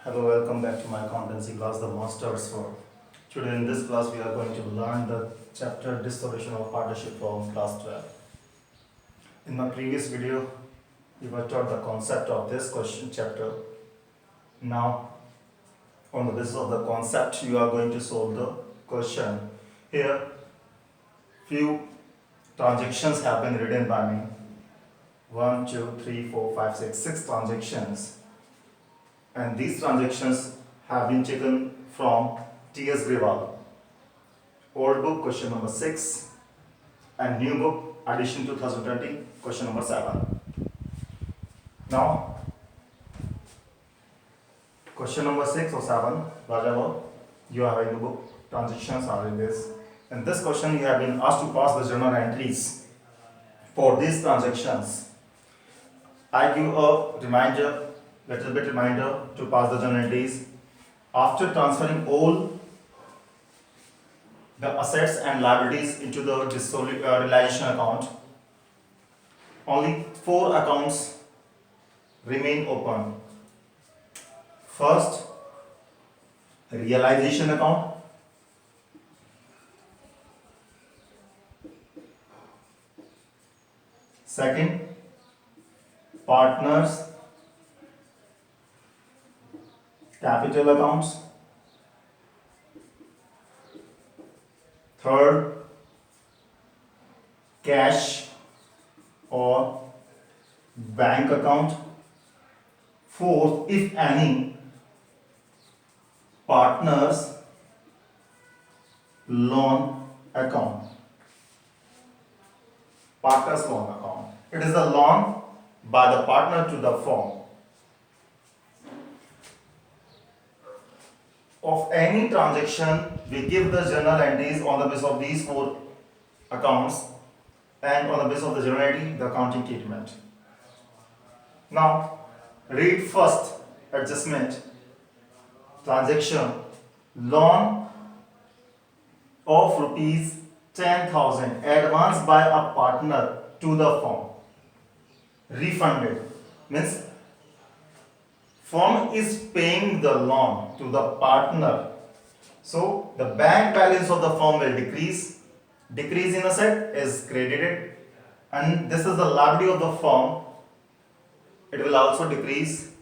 Hello, welcome back to my accountancy class, the Masters for. Today in this class we are going to learn the chapter Dissolution of Partnership from class 12. In my previous video, we were taught the concept of this question chapter. Now, on the basis of the concept, you are going to solve the question. Here, few transactions have been written by me. 1, 2, 3, 4, 5, 6, 6 transactions. And these transactions have been taken from T.S. Grewal, old book question number 6 and new book edition 2020 question number 7. Now question number 6 or 7, whatever you have in the book, transactions are in this. In this question you have been asked to pass the journal entries for these transactions. I give a little bit reminder to pass the journal entries. After transferring all the assets and liabilities into the realization account, only 4 accounts remain open. First, realization account. Second, partners capital accounts. Third, cash or bank account. Fourth, if any, partners loan account. Partners loan account. It is a loan by the partner to the firm. Of any transaction, we give the journal entries on the basis of these 4 accounts, and on the basis of the journal entry, the accounting treatment. Now, read first adjustment. Transaction, loan of rupees 10,000 advanced by a partner to the firm. Refunded means firm is paying the loan to the partner, so the bank balance of the firm will decrease in asset is credited, and this is the liability of the firm, it will also decrease.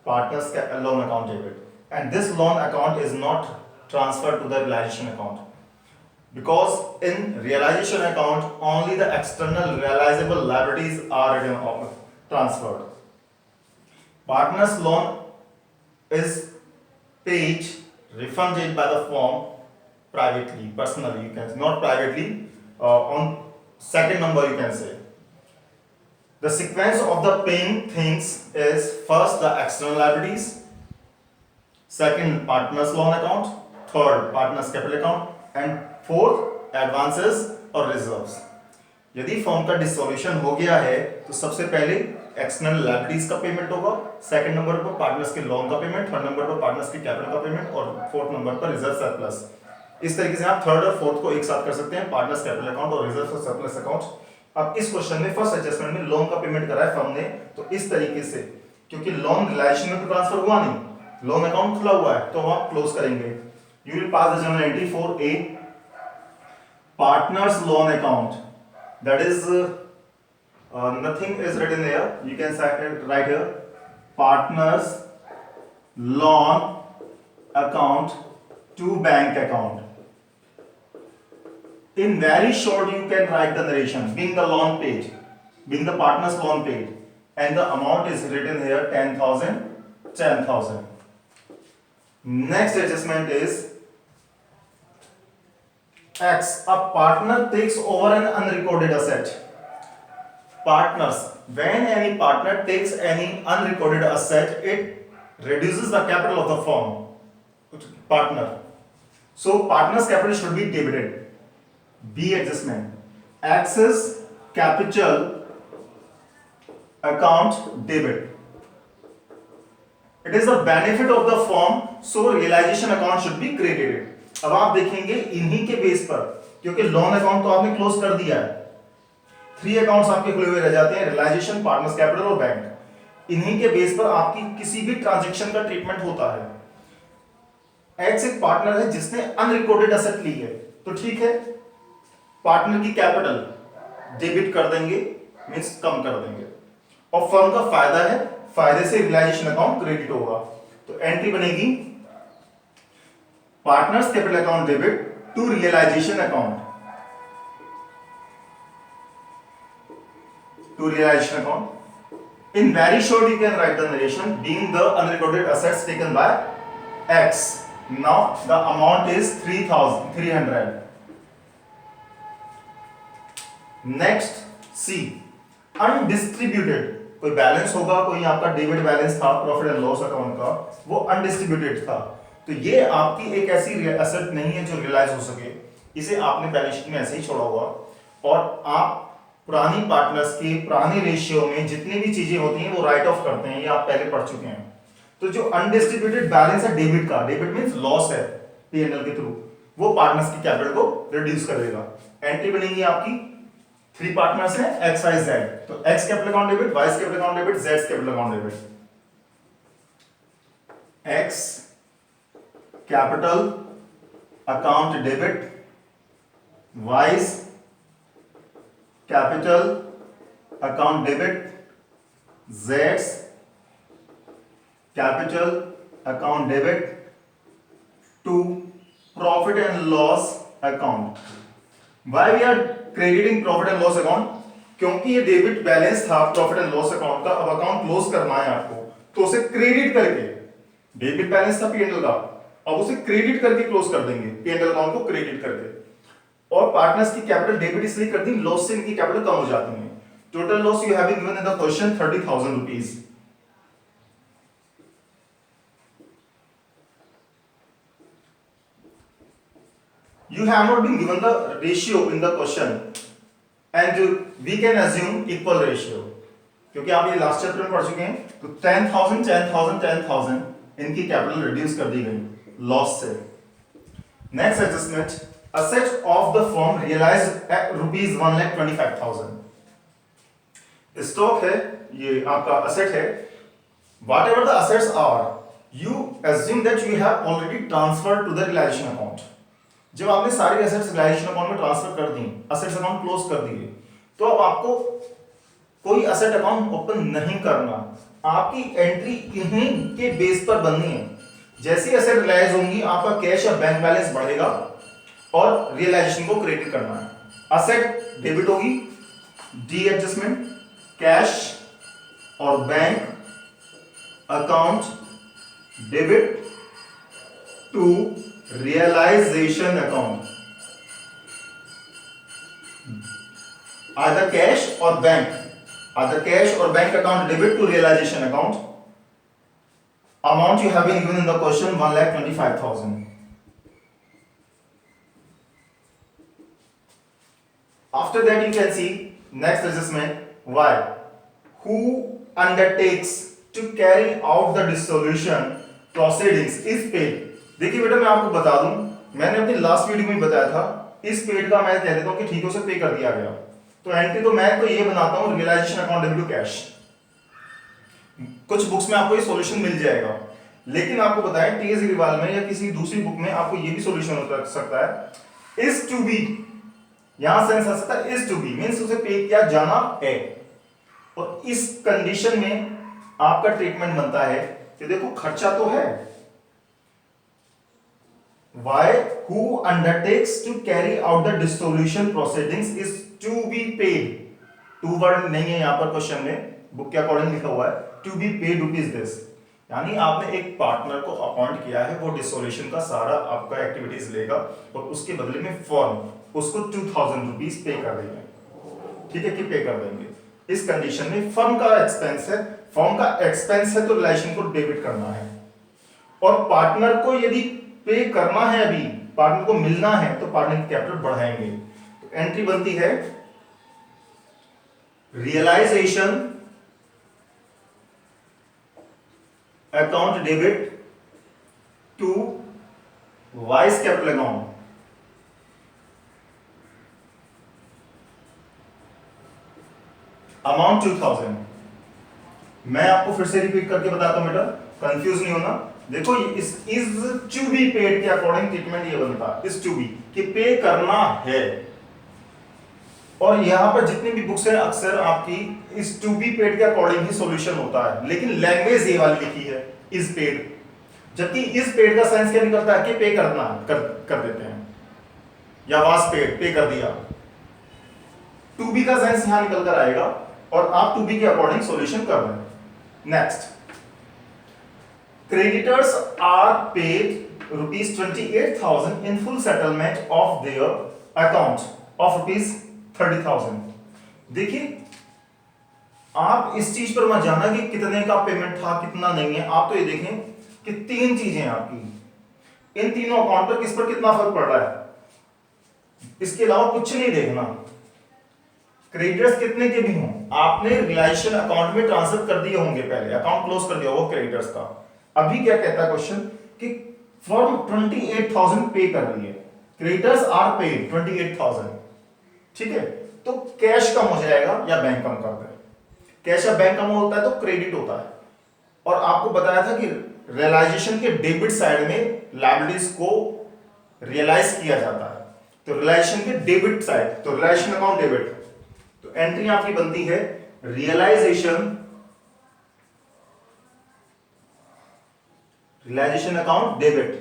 Partners loan account debit, and this loan account is not transferred to the realization account, because in realization account only the external realizable liabilities are transferred. Partners loan is paid, refunded by the firm privately, personally, you can not privately, on second number you can say. The sequence of the paying things is first the external liabilities, second partners loan account, third partners capital account, and fourth advances और reserves. यदि firm का dissolution हो गया है तो सबसे पहले external liabilities का पेमेंट होगा, सेकंड नंबर पर पार्टनर्स के लोन का पेमेंट, थर्ड नंबर पर पार्टनर्स के कैपिटल का पेमेंट, और फोर्थ नंबर पर रिजर्व सरप्लस. इस तरीके से आप थर्ड और फोर्थ को एक साथ कर सकते हैं, पार्टनर्स कैपिटल अकाउंट और रिजर्व सरप्लस अकाउंट. अब इस क्वेश्चन में फर्स्ट एडजस्टमेंट में लोन का पेमेंट करा है फर्म ने, तो इस तरीके से, क्योंकि लोन रिलायशन में तो ट्रांसफर हुआ नहीं, लोन अकाउंट खुला हुआ है, तो हम आप क्लोज करेंगे. You will pass the journal entry for a partners loan account, that is nothing is written there, you can write here partners loan account to bank account. In very short you can write the narration, being the loan paid, being the partners loan paid, and the amount is written here 10,000. Next adjustment is X, a partner takes over an unrecorded asset. Partners, when any partner takes any unrecorded asset, it reduces the capital of the firm, partner. So partner's capital should be debited. B adjustment, X is capital account debit. It is the benefit of the firm, so realization account should be credited. अब आप देखेंगे इन्हीं के base पर, क्योंकि loan account तो आपने close कर दिया है, 3 अकाउंट्स आपके खुले हुए रह जाते हैं, रियलाइजेशन, पार्टनर्स कैपिटल और बैंक. इन्हीं के बेस पर आपकी किसी भी ट्रांजेक्शन का ट्रीटमेंट होता है। एक्स एक पार्टनर है जिसने अनरिकॉर्डेड एसेट ली है, तो ठीक है, पार्टनर की कैपिटल डेबिट कर देंगे, मींस कम कर देंगे, और फर्म का फायदा है, फायदे से रियलाइजेशन अकाउंट क्रेडिट होगा। तो एंट्री बनेगी partners capital account debit to realization account, to realization account. In very short, you can write the narration being the unrecorded assets taken by X. Now the amount is 3,300. Next, C. Undistributed. कोई balance होगा, कोई आपका debit balance था profit and loss account का, वो undistributed था, तो ये आपकी एक ऐसी एसेट नहीं है जो रियलाइज हो सके, इसे आपने बैलेंस शीट में ऐसे ही छोड़ा हुआ। और आप पुरानी पार्टनर्स के पुराने रेशियो में जितनी भी चीजें होती हैं वो राइट ऑफ करते हैं, ये आप पहले पढ़ चुके हैं। तो जो अनडिस्ट्रीब्यूटेड बैलेंस है डेबिट का, डेबिट मींस लॉस है पीएनएल के थ्रू, वो पार्टनर्स की कैपिटल को रिड्यूस कर देगा। एंट्री बनेगी आपकी, 3 पार्टनर्स हैं एक्स वाई जेड, तो X capital account debit, Y capital account debit, Z capital account debit. X capital account debit, Y capital account debit, जेड्स capital account debit to profit and loss account. Why we are crediting profit and loss account? क्योंकि ये debit balance था profit and loss account का, अब account close करना है आपको, तो उसे क्रेडिट करके, डेबिट बैलेंस था पीएनएल का, अब उसे क्रेडिट करके क्लोज कर देंगे, पीएनएल अकाउंट को क्रेडिट करके। और पार्टनर्स की कैपिटल डेबिट इसलिए कर दी, लॉस से इनकी कैपिटल कम हो जाती है। Total loss you have been given in the question 30,000 rupees. You have not been given the ratio in the question and we can assume equal ratio, क्योंकि आप ये लास्ट चैप्टर में पढ़ चुके हैं। तो 10,000 10,000 10,000 इनकी कैपिटल रिड्यूस कर दी गई लॉस से। Next adjustment, assets of the firm realized at rupees 1,25,000। Stock है, ये आपका असेट है। whatever the assets are, you assume that you have already transferred to the realization account। जब आपने सारी एसेट्स रियलाइजेशन अकाउंट में ट्रांसफर कर दी, असेट्स अकाउंट क्लोज कर दिए, तो अब आपको कोई असेट अकाउंट ओपन नहीं करना, आपकी एंट्री इन्हीं के बेस पर बननी है। जैसे एसेट रियलाइज होंगी, आपका कैश या बैंक बैलेंस बढ़ेगा और रियलाइजेशन को क्रेडिट करना है। असेट डेबिट होगी, डी एडजस्टमेंट, कैश और bank account debit to realization account, either cash or bank, either cash or bank account debit to realization account। amount you have been given in the question 1,25,000। after that you can see next adjustment, why who undertakes to carry out the dissolution proceedings is paid। देखिए बेटा, मैं आपको बता दूं, मैंने अपनी last video में बताया था, इस पेड का मैं कह देता हूं कि ठीक है उसे पे कर दिया गया, तो एंट्री तो मैं तो ये बनाता हूं realization account debit to cash. कुछ बुक्स में आपको ये सॉल्यूशन मिल जाएगा, लेकिन आपको बताएं टीएस अग्रवाल में या किसी दूसरी बुक में आपको ये भी सॉल्यूशन हो सकता है, इज टू बी, यहां सेंस आ सकता है इज टू बी मींस उसे पे किया जाना है। और इस कंडीशन में आपका ट्रीटमेंट बनता है कि देखो खर्चा तो है, why who undertakes to carry out the dissolution proceedings is to be paid। To word नहीं है यहां पर क्वेश्चन में, बुक के अकॉर्डिंग लिखा हुआ है to be paid rupees this, यानी आपने एक पार्टनर को अपॉइंट किया है, वो डिसोल्यूशन का सारा आपका एक्टिविटीज लेगा और उसके बदले में फर्म उसको 2,000 रुपीज पे कर देंगे। ठीक है कि पे कर देंगे। इस कंडीशन में फर्म का एक्सपेंस है, फर्म का एक्सपेंस है तो रिलेशन को डेबिट करना है, और पार्टनर को यदि पे करना है, अभी पार्टनर को मिलना है तो पार्टनर की कैपिटल बढ़ाएंगे। तो एंट्री बनती है realization account debit to Y's capital account, amount 2,000। मैं आपको फिर से रिपीट करके बताता हूं बेटा, कंफ्यूज नहीं होना। देखो इस इज टू बी पेड के अकॉर्डिंग ट्रीटमेंट ये बनता है, इज टू बी कि पे करना है। और यहां पर जितनी भी बुक्स हैं अक्सर आपकी इज टू बी पेड के अकॉर्डिंग ही सॉल्यूशन होता है, लेकिन लैंग्वेज ये वाली लिखी है इज पेड, जबकि इज पेड का सेंस क्या निकलता है कि पे करना कर देते हैं, या वाज पेड पे कर दिया। टू बी का सेंस यहां निकल कर आएगा और आप टू बी के अकॉर्डिंग सॉल्यूशन कर रहे हैं। Next, creditors are paid rupees 28,000 in full settlement of their account of rupees 30,000। देखिए आप इस चीज पर मत जाना कि कितने का पेमेंट था कितना नहीं है, आप तो ये देखें कि तीन चीजें हैं आपकी, इन तीनों अकाउंट पर किस पर कितना फर्क पड़ रहा है, इसके अलावा कुछ नहीं देखना। क्रेडिटर्स कितने के भी हों, आपने रिलायजेशन अकाउंट में ट्रांसफर कर दिए होंगे, पहले अकाउंट क्लोज कर दिया होगा क्रेडिटर्स का। अभी क्या कहता है क्वेश्चन कि फर्म 28,000 पे कर रही है, क्रेडिटर्स आर पेड 28,000, ठीक है, तो कैश कम हो जाएगा या बैंक कम कर दे। कैश या बैंक कम होता है तो क्रेडिट होता है, और आपको बताया था कि रियलाइजेशन के डेबिट साइड में लायबिलिटीज को रियलाइज किया जाता है, तो रियलाइजेशन के डेबिट साइड, तो रियलाइजेशन अकाउंट डेबिट, तो एंट्री आपकी बनती है रियलाइजेशन अकाउंट डेबिट,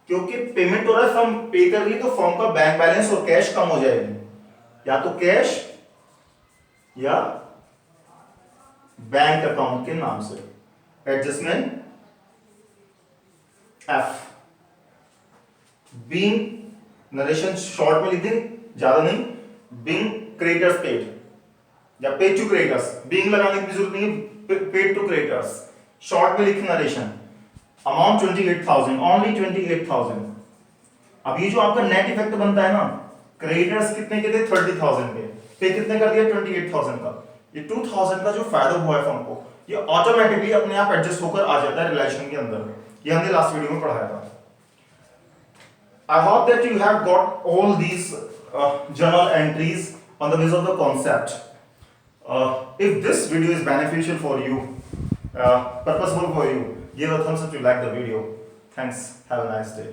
क्योंकि पेमेंट हो रहा है, फर्म पे कर रही है, तो फर्म का बैंक बैलेंस और कैश कम हो जाएगी, या तो कैश या बैंक अकाउंट के नाम से। Adjustment F, being narration short में लिख दें, ज्यादा नहीं, बीइंग क्रेडिटर्स पेड या पेड टू क्रेडिटर्स, बीइंग लगाने की जरूरत नहीं है, पेड टू क्रेडिटर्स, शॉर्ट में लिखना नरेशन, अमाउंट 28,000, ओनली 28,000। अब ये जो आपका नेट इफेक्ट बनता है ना, क्रेडिटर्स कितने के थे 30,000 के, पे कितने कर दिया 28,000 का, ये 2,000 का जो फायदा हुआ है फर्म को, ये ऑटोमेटिकली अपने आप एडजस्ट होकर आ जाता है रिलेशन के अंदर, ये हमने लास्ट वीडियो में पढ़ाया था। I hope that you have got all these journal entries on the basis of the concept. If this video is beneficial for you, purposeful for you, give a thumbs up to like the video. Thanks. Have a nice day.